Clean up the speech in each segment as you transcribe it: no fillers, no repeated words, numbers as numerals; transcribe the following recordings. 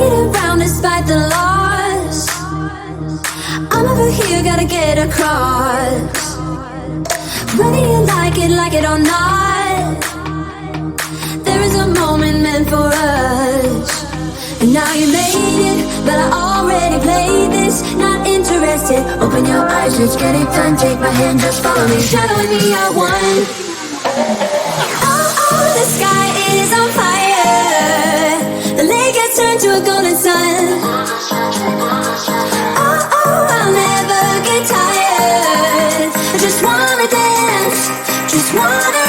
get around despite the loss. I'm over here, gotta get across. Whether you like it or not, there is a moment meant for us. And now you made it, but I already played this. Not interested, open your eyes, let's get it done. Take my hand, just follow me, shadowing me, I won. Oh, the sky is on fire. The lake has turned to a golden sun. Oh, I'll never get tired. I just wanna dance, just wanna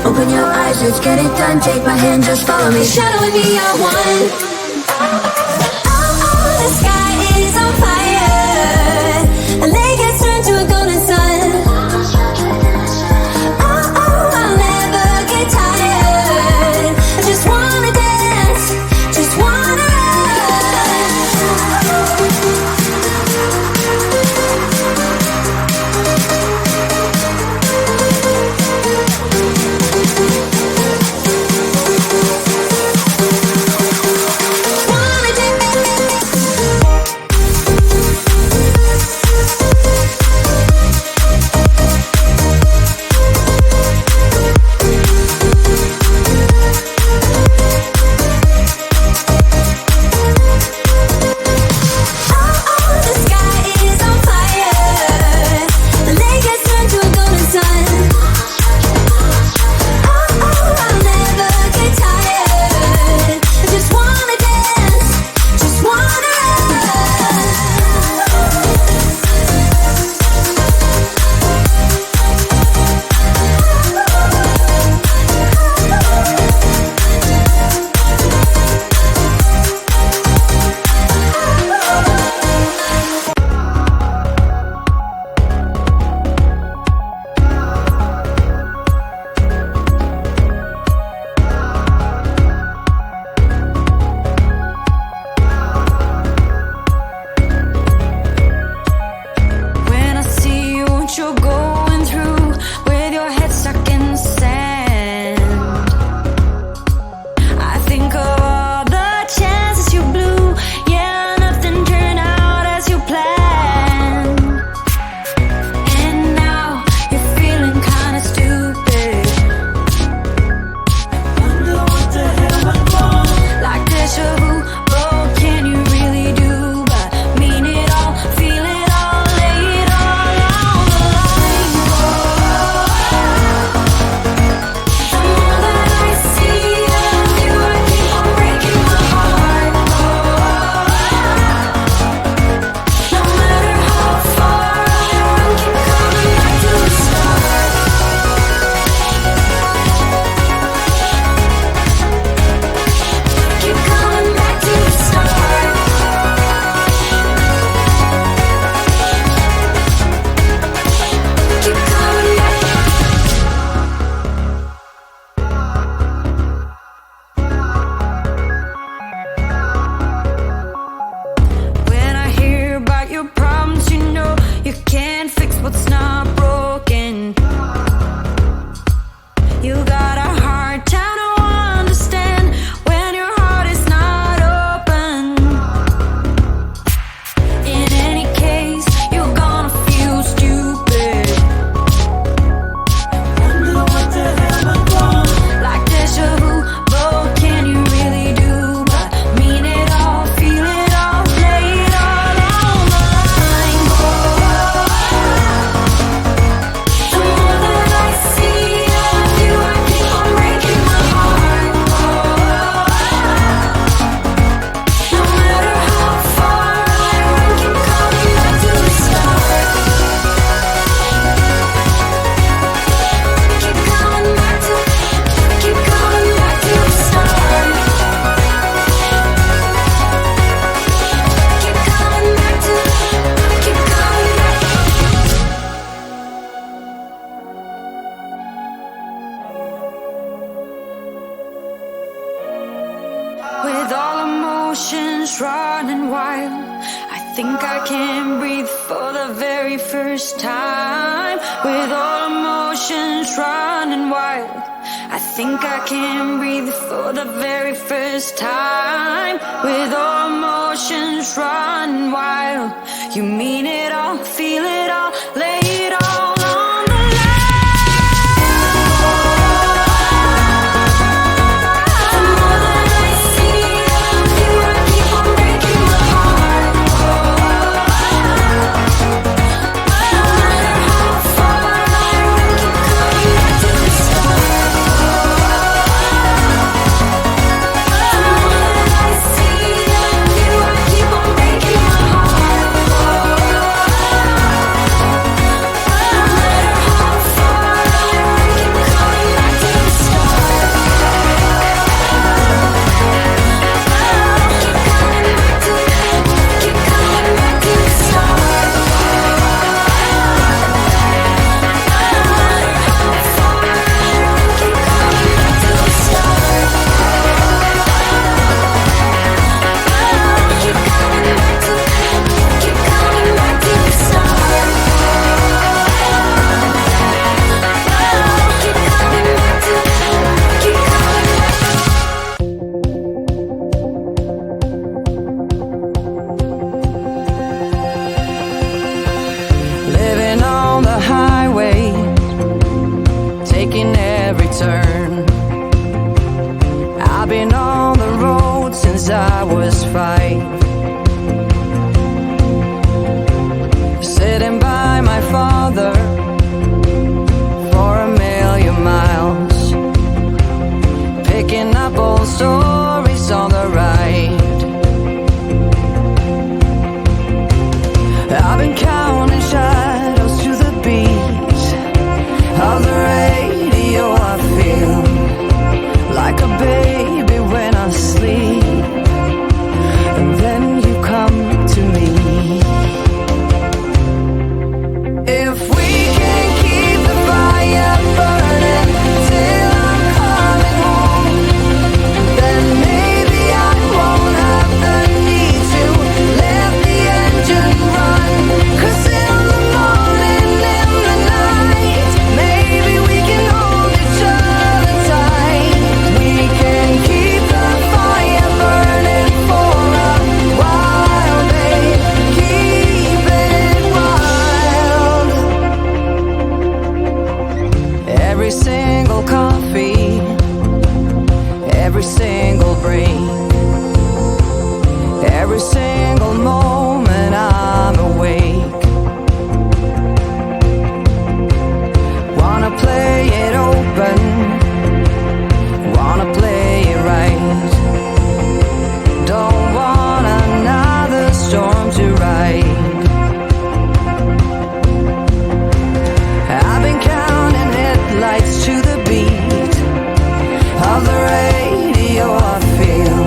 open your eyes, let's get it done. Take my hand, just follow me, shadowing me, I won. Oh, the sky is on fire. The lake has turned to a golden sun. Oh, I'll never get tired. I just wanna dance, just wanna emotions running wild. I think I can breathe for the very first time. With all emotions running wild, I think I can breathe for the very first time. With all emotions running wild, you mean it all, feel it all, lay it all on the line. The more that I see of you, I keep on breaking my heart. No matter how far I keep coming back to the start. The more that I see of you, I keep on breaking my heart. No matter how far I keep coming back to the start. Keep coming back to the start. Keep coming back to the start. Living on the highway, taking every turn. I've been on the road since I was 5. Sitting by my father for a million miles, picking up old stories on the ride. I've been counting shadows to the beat of the radio. I feel like a baby when I sleep, and then you come to me. If we can keep the fire burning till I'm coming home, then maybe I won't have the need to let the engine run. 'Cause in the morning, in the night, maybe we can hold each other tight. We can keep the fire burning for a while, babe. Keep it wild. Every single coffee, every single break, every single moment I'm awake. Wanna play it open, wanna play it right. Don't want another storm to ride. I've been counting headlights to the beat of the radio. I feel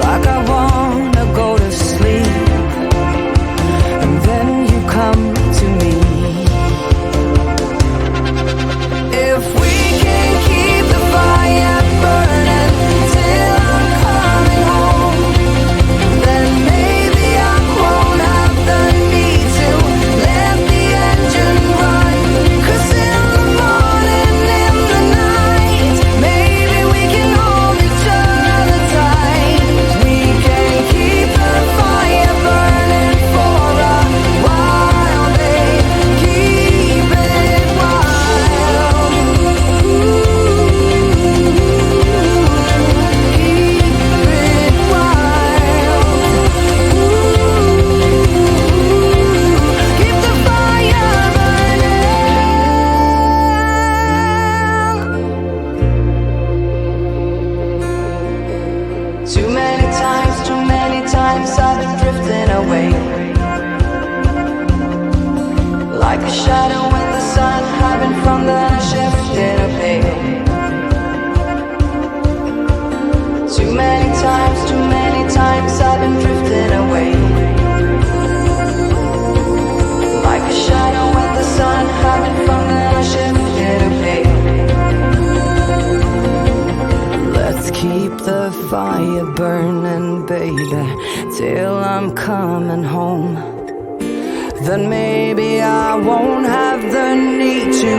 like I wanna go to sleep, and then you come to me. If we can keep the fire burning till I'm coming home, then maybe I won't have the need to let the engine run. 'Cause in the morning, in the night, maybe we can hold each other tight. We can keep the fire burning for a while, babe. Keep it wild. Keep it wild. Keep the fire burning. Too many times I've been drifting away, like a shadow in the sun, hiding from the shift in a pale. Too many times I've been drifting away, like a shadow in the sun, hiding from the shift in a pale. Let's keep the fire fire burning, baby, till I'm coming home. Then maybe I won't have the need to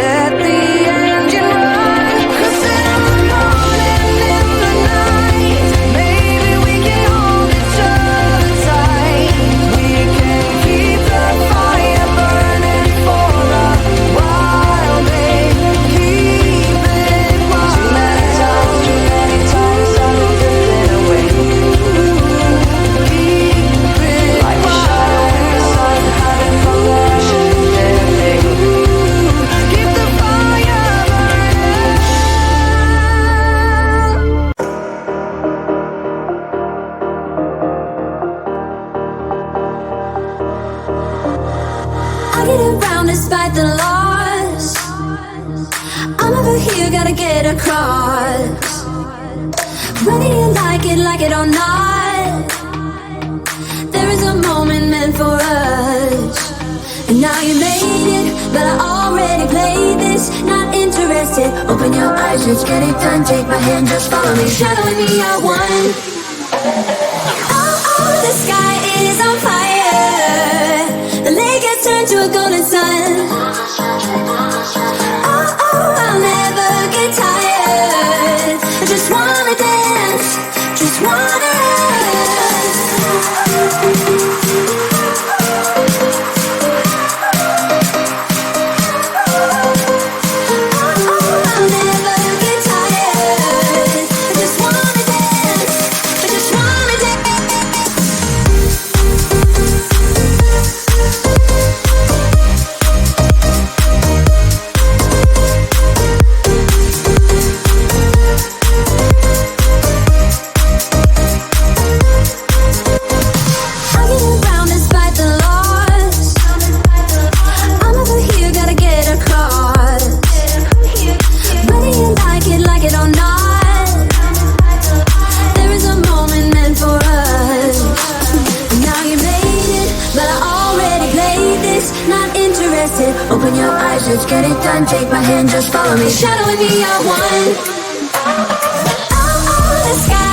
let the engine run. 'Cause in the morning, in the night, maybe we can hold each other tight. We can keep the fire burning for a while, babe. Keep it wild. Too many times I've been drifting away. Keep it like a shadow in the sun, hiding from the ashes and day. Keep the fire burning. I get around despite the loss. I'm over here, gotta get across. Whether you like it or not, there is a moment meant for us. And now you made it, but I already played this. Not interested, open your eyes, let's get it done. Take my hand, just follow me, shadowing me, I won. Oh, oh, the sky is on fire. The lake has turned to a golden sun. Oh, oh, I'll never get tired. I just wanna dance, just wanna dance. I'll never get tired. I just wanna dance, I just wanna dance. I get around despite the loss. I'm over here, gotta get across. Whether you like it or not, there is a moment meant for us. And now you made it, but I already played this. Not interested, open your eyes, let's get it done. Take my hand, just follow me, shadowing me, I won. Oh, oh, the sky